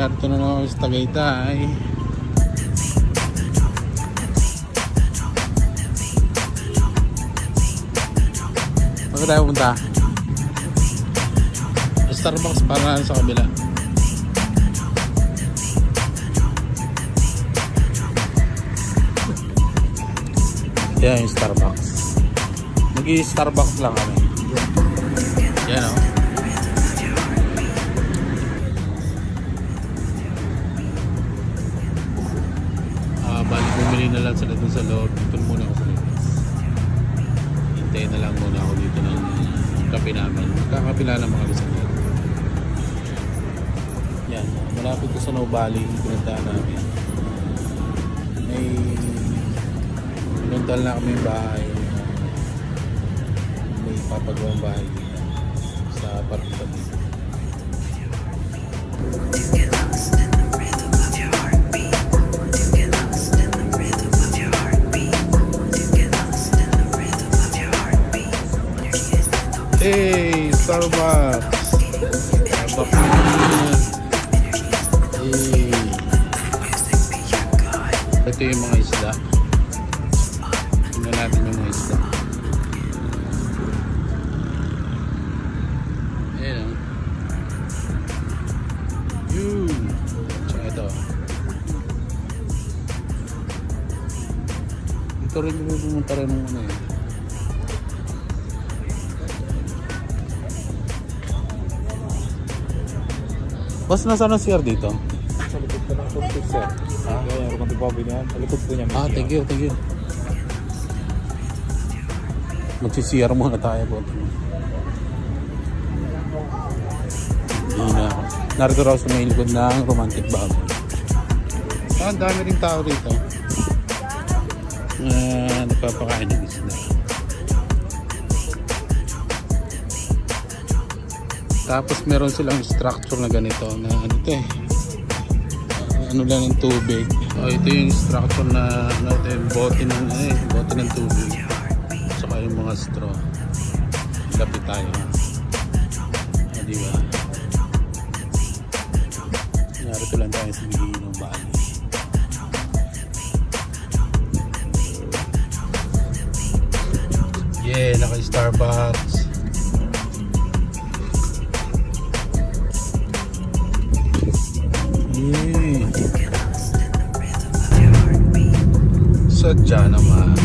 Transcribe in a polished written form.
narito na naman sa Tagaytay. Bakit tayo punta? Starbucks para sa kabila. Yan yung Starbucks. Nag-i-Starbucks lang kami. Yan o. Balik bumili na lang sila dun sa loob. Dito muna ako sa labas. Hintayin na lang muna ako dito ng kape namin. Kakapila ng mga bisagyan. Yan. Malapit ko sa Nubali. Pinuntahan namin. May pinuntahan na kami yung bahay. May papagawang bahay dito sa Parkitan. Hey, Starbucks! Starbucks na. Hey. Ito yung mga isda. Tingnan natin yung mga isda. Ayan. Yun. Tsaka ito. Ito rin yung pumunta rin ng ano eh. Boss, nasaan ang CR dito? Sa likod ko ng Romantic sir. Yung Romantic Bobby niyan. Sa likod po niya. Thank you, thank you. Magsi-CR muna tayo po. Narito raw sa may likod ng Romantic Bobby. Ang dami rin tao rito. Nagpapakain ng isda. Tapos meron silang structure na ganito na ano ito eh. Ano lang ng tubig. Ito yung structure na ito yung bote ng tubig. Saka yung mga straw. Lapit tayo. Diba? Narito lang tayo sa bigay ng Bali. Yeah, naka-Starbucks. Sadya naman.